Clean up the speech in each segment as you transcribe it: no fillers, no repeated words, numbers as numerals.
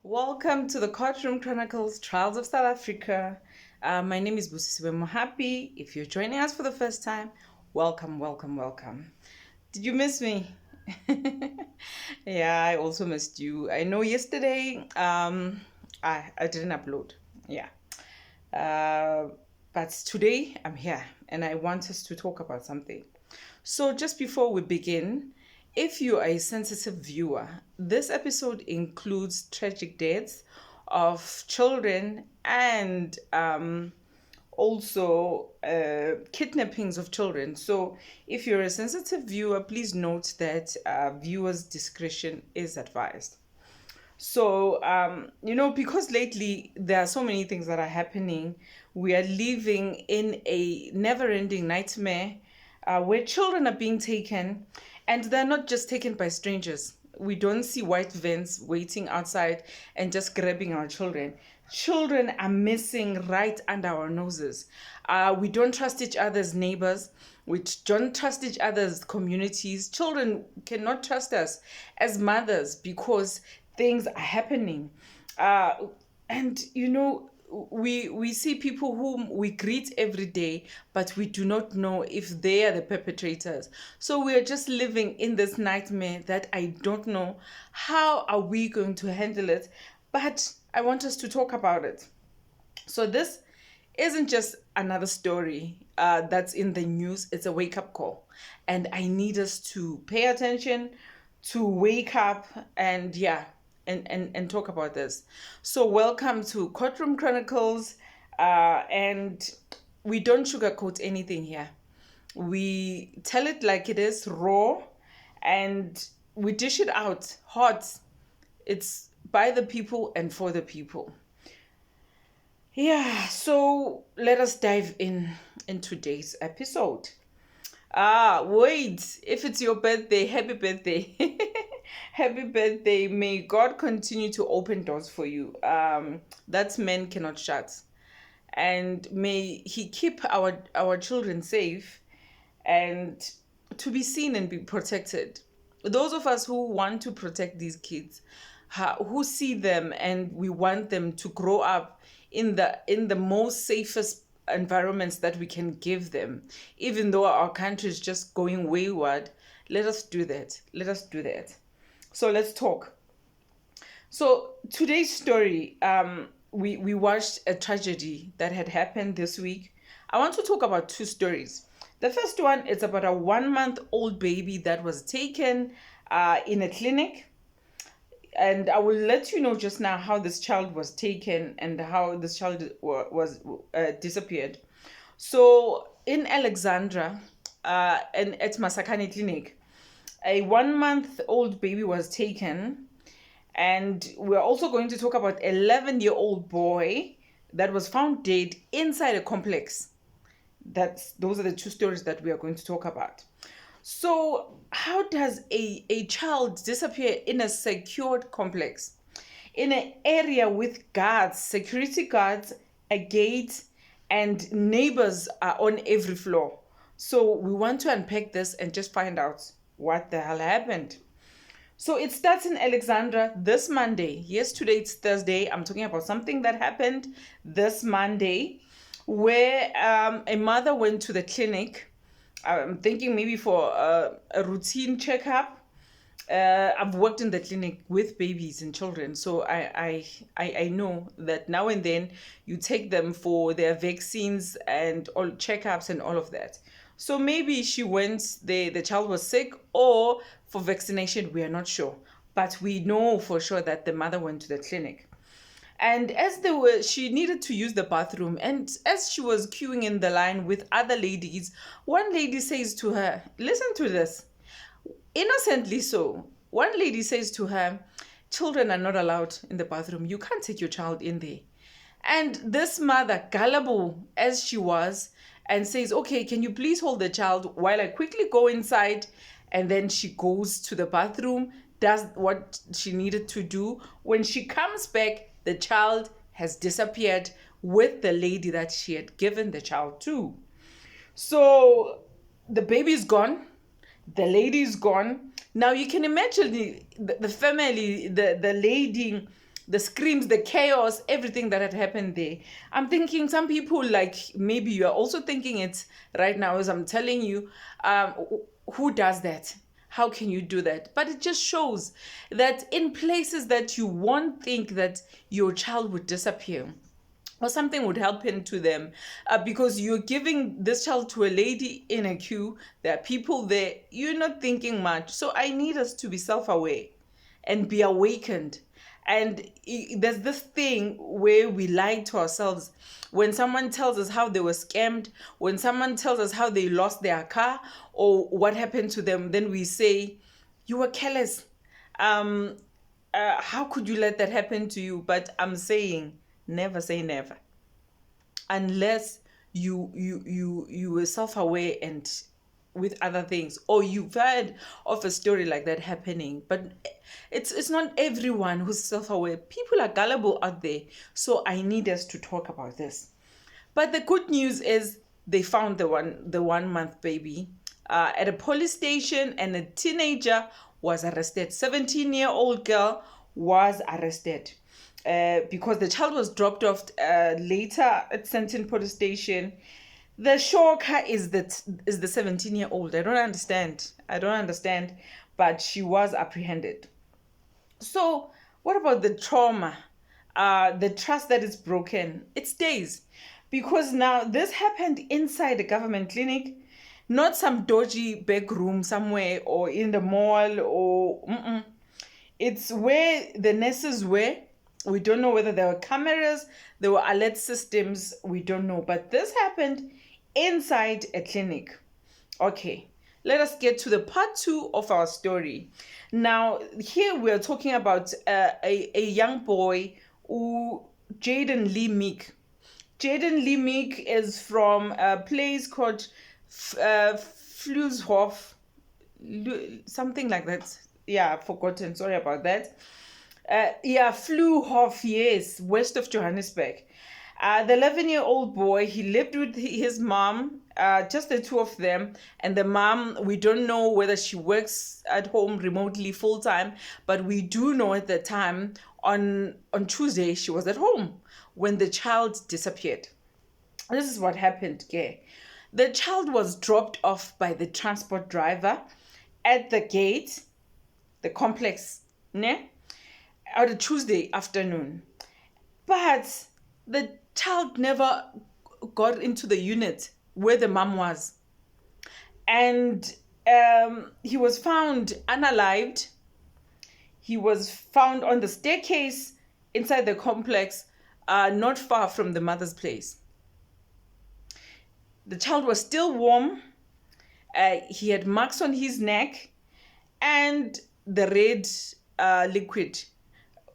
Welcome to the Courtroom Chronicles, Trials of South Africa. My name is Busisiwe Mohapi. If you're joining us for the first time, welcome, welcome, welcome. Did you miss me? Yeah, I also missed you. I know yesterday I didn't upload. Yeah. But today I'm here and I want us to talk about something. So, just before we begin, if you are a sensitive viewer, this episode includes tragic deaths of children and also kidnappings of children. So, if you're a sensitive viewer, please note that viewers' discretion is advised. So, because lately there are so many things that are happening, we are living in a never ending nightmare where children are being taken, and they're not just taken by strangers. We don't see white vans waiting outside and just grabbing our children. Children are missing right under our noses. We don't trust each other's neighbors. We don't trust each other's communities. Children cannot trust us as mothers because things are happening. And we see people whom we greet every day, but we do not know if they are the perpetrators. So we are just living in this nightmare that I don't know how are we going to handle it, but I want us to talk about it. So this isn't just another story that's in the news. It's a wake-up call, and I need us to pay attention, to wake up, and and talk about this. So welcome to Courtroom Chronicles, and we don't sugarcoat anything here. We tell it like it is, raw, and we dish it out hot. It's by the people and for the people. Yeah, so let us dive in today's episode. Wait, if it's your birthday, happy birthday. Happy birthday. May God continue to open doors for you. That men cannot shut. And may He keep our children safe and to be seen and be protected. Those of us who want to protect these kids, who see them and we want them to grow up in the most safest environments that we can give them, even though our country is just going wayward. Let us do that. So let's talk. So today's story, we watched a tragedy that had happened this week. I want to talk about two stories. The first one is about a 1-month-old baby that was taken in a clinic. And I will let you know just now how this child was taken and how this child was disappeared. So in Alexandra, and at Masakane Clinic, a 1-month-old baby was taken. And we're also going to talk about an 11-year-old boy that was found dead inside a complex. Those are the two stories that we are going to talk about. So how does a child disappear in a secured complex, in an area with guards, security guards, a gate, and neighbors are on every floor? So we want to unpack this and just find out what the hell happened. So it starts in Alexandra this Monday. Yes, today it's Thursday. I'm talking about something that happened this Monday where a mother went to the clinic. I'm thinking maybe for a routine checkup. I've worked in the clinic with babies and children, so I know that now and then you take them for their vaccines and all checkups and all of that. So maybe she went, the child was sick, or for vaccination, we are not sure. But we know for sure that the mother went to the clinic. And as she needed to use the bathroom, and as she was queuing in the line with other ladies, one lady says to her, listen to this, innocently so. One lady says to her, children are not allowed in the bathroom. You can't take your child in there. And this mother, gullible as she was, and says, okay, can you please hold the child while I quickly go inside? And then she goes to the bathroom, does what she needed to do. When she comes back, the child has disappeared with the lady that she had given the child to. So the baby is gone. The lady is gone. Now you can imagine the family, the lady the screams, the chaos, everything that had happened there. I'm thinking some people, like, maybe you are also thinking it right now as I'm telling you, who does that? How can you do that? But it just shows that in places that you won't think that your child would disappear or something would happen to them, because you're giving this child to a lady in a queue, there are people there, you're not thinking much. So I need us to be self-aware and be awakened. And there's this thing where we lie to ourselves. When someone tells us how they were scammed, when someone tells us how they lost their car or what happened to them, then we say, you were careless. How could you let that happen to you? But I'm saying, never say never. Unless you were self-aware and with other things, or you've heard of a story like that happening. But it's not everyone who's self-aware. People are gullible out there. So I need us to talk about this. But the good news is they found the 1 month baby at a police station, and a teenager was arrested. 17-year-old girl was arrested because the child was dropped off later at Senton police station. The shocker is the 17-year-old. I don't understand, but she was apprehended. So what about the trauma, the trust that is broken? It stays, because now this happened inside a government clinic, not some dodgy back room somewhere or in the mall, or it's where the nurses were. We don't know whether there were cameras, there were alert systems, we don't know. But this happened inside a clinic. Okay, let us get to the part 2 of our story. Now, here we are talking about a young boy, Jayden Lee Meek. Jayden Lee Meek is from a place called Fleurhof, something like that. Yeah, I've forgotten. Sorry about that. Fleurhof, yes, west of Johannesburg. The 11-year-old boy, he lived with his mom, just the two of them. And the mom, we don't know whether she works at home remotely full-time, but we do know at the time, on Tuesday, she was at home when the child disappeared. This is what happened, okay? The child was dropped off by the transport driver at the gate, the complex, on a Tuesday afternoon. But the child never got into the unit where the mom was. And he was found unalived. He was found on the staircase inside the complex, not far from the mother's place. The child was still warm. He had marks on his neck and the red liquid.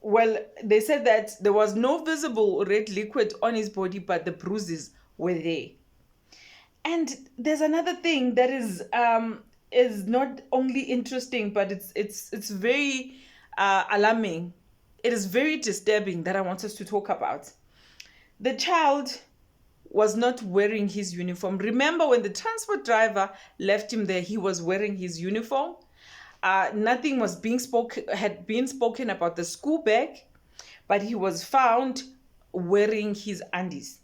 Well, they said that there was no visible red liquid on his body, but the bruises were there. And there's another thing that is not only interesting, but it's very alarming. It is very disturbing that I want us to talk about. The child was not wearing his uniform. Remember, when the transport driver left him there, he was wearing his uniform. Nothing was had been spoken about the school bag, but he was found wearing his undies.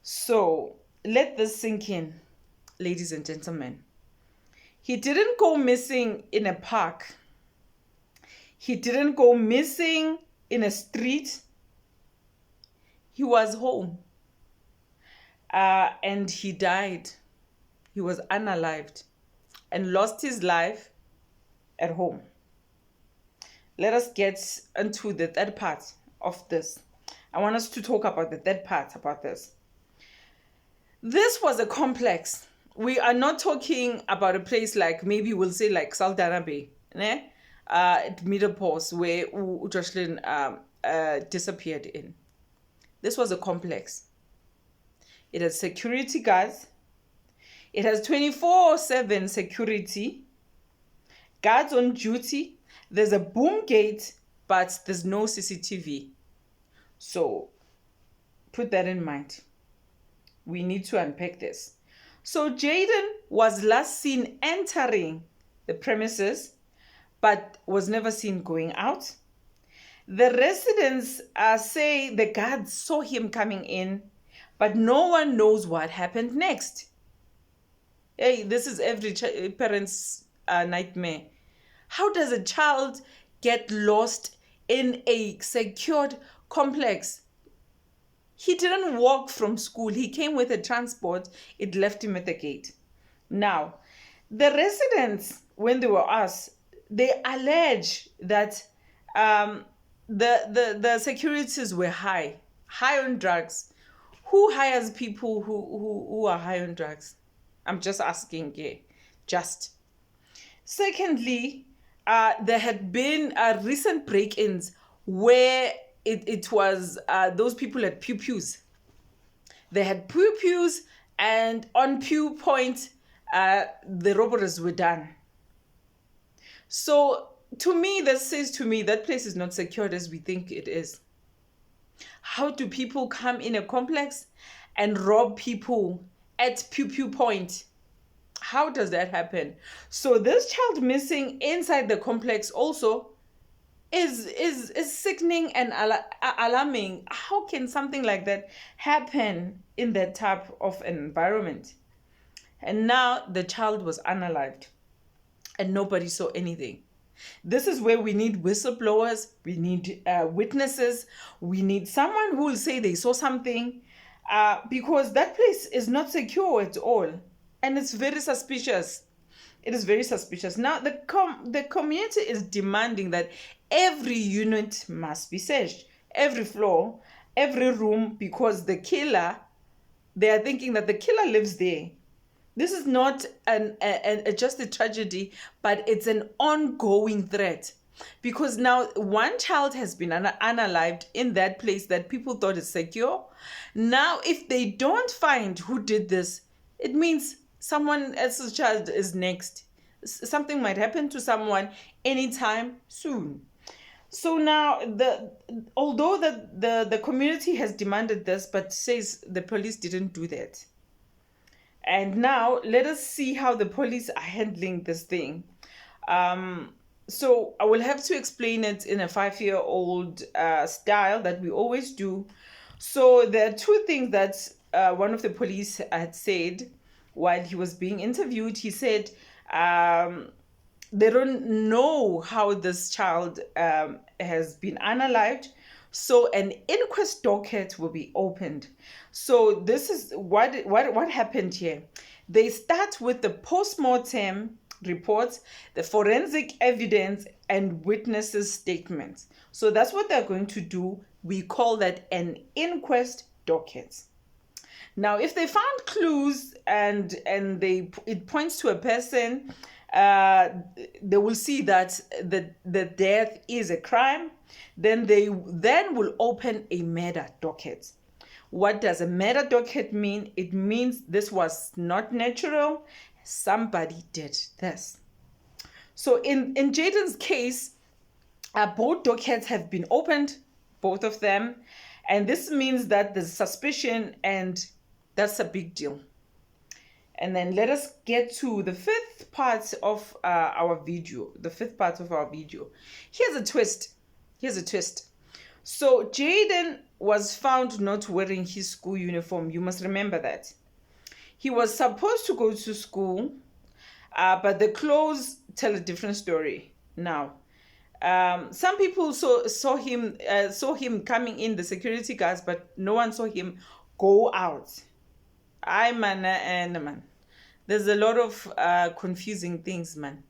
So let this sink in, ladies and gentlemen. He didn't go missing in a park. He didn't go missing in a street. He was home. And he died. He was unalived and lost his life at home. Let us get into the third part of this. I want us to talk about the third part about this. This was a complex. We are not talking about a place like, maybe we'll say like Saldanha Bay, at Middle Post, where Jocelyn disappeared in. This was a complex. It has security guards. It has 24/7 security, guards on duty. There's a boom gate, but there's no CCTV. So put that in mind. We need to unpack this. So Jayden was last seen entering the premises, but was never seen going out. The residents say the guards saw him coming in, but no one knows what happened next. Hey, this is every parent's nightmare. How does a child get lost in a secured complex? He didn't walk from school. He came with a transport. It left him at the gate. Now, the residents, when they were asked, they allege that the securities were high on drugs. Who hires people who are high on drugs? I'm just asking, yeah, just. Secondly, there had been recent break-ins where it was those people at pew-pews. They had pew-pews, and on pew point, the robberies were done. So to me, that says to me that place is not secured as we think it is. How do people come in a complex and rob people at pew point? How does that happen? So this child missing inside the complex also is sickening and alarming. How can something like that happen in that type of environment? And now the child was unalived and nobody saw anything. This is where we need whistleblowers, we need witnesses, we need someone who will say they saw something, because that place is not secure at all. And it's very suspicious. It is very suspicious. Now, the community is demanding that every unit must be searched, every floor, every room, because the killer, they are thinking that the killer lives there. This is not just a tragedy, but it's an ongoing threat. Because now one child has been unalived in that place that people thought is secure. Now, if they don't find who did this, it means someone else's child is next. Something might happen to someone anytime soon. So now, although the community has demanded this, but says the police didn't do that. And now, let us see how the police are handling this thing. So I will have to explain it in a 5-year-old style that we always do. So there are two things that one of the police had said while he was being interviewed. He said they don't know how this child has been unalived. So an inquest docket will be opened. So this is what happened here. They start with the post-mortem reports, the forensic evidence, and witnesses' statements. So that's what they're going to do. We call that an inquest docket. Now, if they found clues and it points to a person, they will see that the death is a crime. Then they will open a murder docket. What does a murder docket mean? It means this was not natural. Somebody did this. So in Jayden's case, both dockets have been opened, both of them. And this means that there's suspicion, and that's a big deal. And then let us get to the fifth part of our video. Here's a twist. So Jayden was found not wearing his school uniform. You must remember that. He was supposed to go to school, but the clothes tell a different story. Now, some people saw him coming in, the security guards, but no one saw him go out. Man. There's a lot of confusing things, man.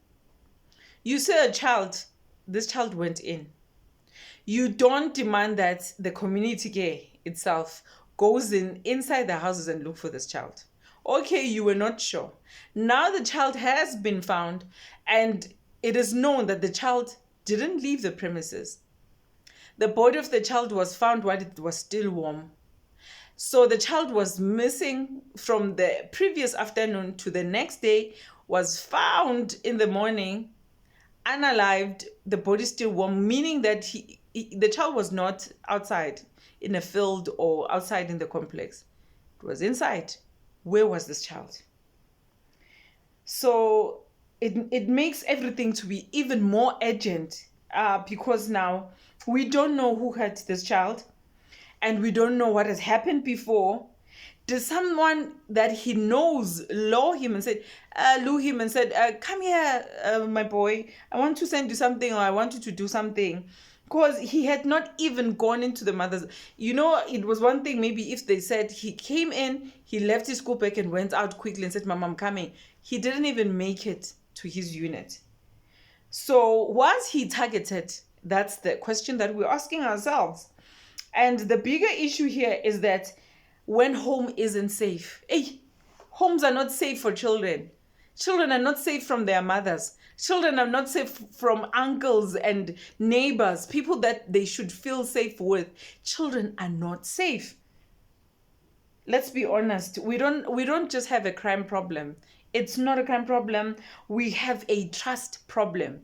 You say this child went in. You don't demand that the community care itself goes inside the houses and look for this child. Okay, you were not sure. Now the child has been found, and it is known that the child didn't leave the premises. The body of the child was found while it was still warm. So the child was missing from the previous afternoon to the next day, was found in the morning, unalived, the body still warm, meaning that the child was not outside in a field or outside in the complex. It was inside. Where was this child? So it makes everything to be even more urgent because now we don't know who hurt this child, and we don't know what has happened before. Does someone that he knows lure him and said, come here, my boy, I want to send you something, or I want you to do something? Because he had not even gone into the mother's. It was one thing maybe if they said he came in, he left his school bag and went out quickly and said, Mom, I'm coming. He didn't even make it to his unit. So was he targeted? That's the question that we're asking ourselves. And the bigger issue here is that when home isn't safe, homes are not safe for children. Children are not safe from their mothers. Children are not safe from uncles and neighbors, people that they should feel safe with. Children are not safe. Let's be honest. We don't just have a crime problem. It's not a crime problem. We have a trust problem.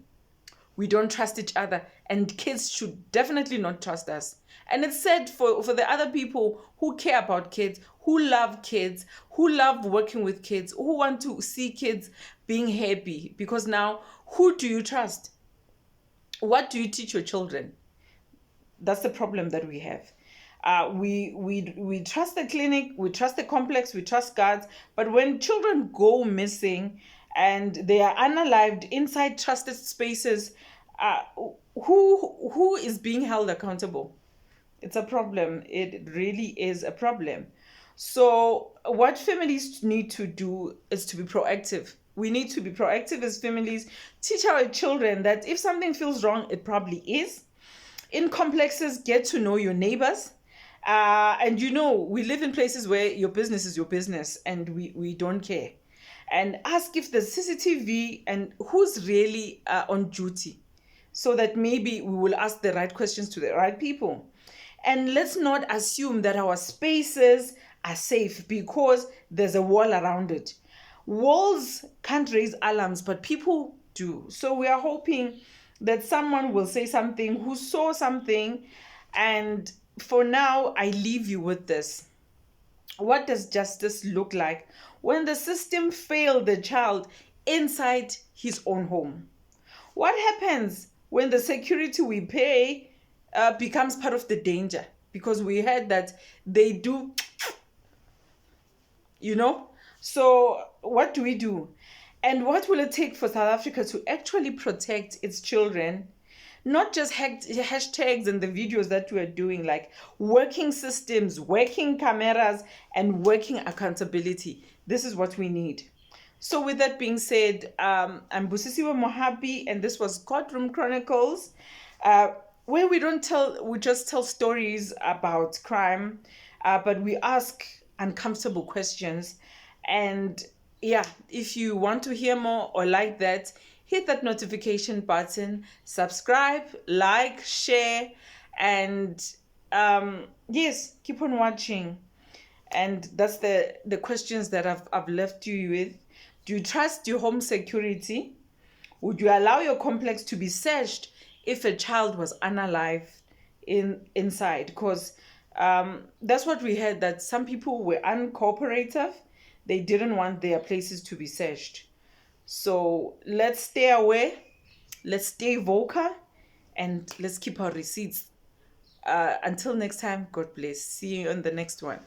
We don't trust each other, and kids should definitely not trust us. And it's sad for the other people who care about kids, who love kids, who love working with kids, who want to see kids being happy. Because now, who do you trust? What do you teach your children? That's the problem that we have. We trust the clinic, we trust the complex, we trust guards. But when children go missing and they are unalived inside trusted spaces, who is being held accountable? It's a problem. It really is a problem. So what families need to do is to be proactive. We need to be proactive as families. Teach our children that if something feels wrong, it probably is. In complexes, get to know your neighbors. And we live in places where your business is your business, and we don't care. And ask if there's CCTV and who's really on duty, so that maybe we will ask the right questions to the right people. And let's not assume that our spaces are safe because there's a wall around it. Walls can't raise alarms, but people do. So we are hoping that someone will say something, who saw something. And for now, I leave you with this. What does justice look like when the system failed the child inside his own home? What happens when the security we pay becomes part of the danger? Because we heard that they do, So what do we do? And what will it take for South Africa to actually protect its children? Not just hashtags and the videos that we are doing, like working systems, working cameras, and working accountability. This is what we need. So with that being said, I'm Busisiwe Mohapi, and this was Courtroom Chronicles, where we just tell stories about crime, but we ask uncomfortable questions. And if you want to hear more or like that, hit that notification button, subscribe, like, share, and yes, keep on watching. And that's the questions that I've left you with. Do you trust your home security? Would you allow your complex to be searched if a child was unalived inside? Because that's what we heard, that some people were uncooperative. They didn't want their places to be searched. So let's stay aware, let's stay vocal, and let's keep our receipts. Until next time, God bless. See you on the next one.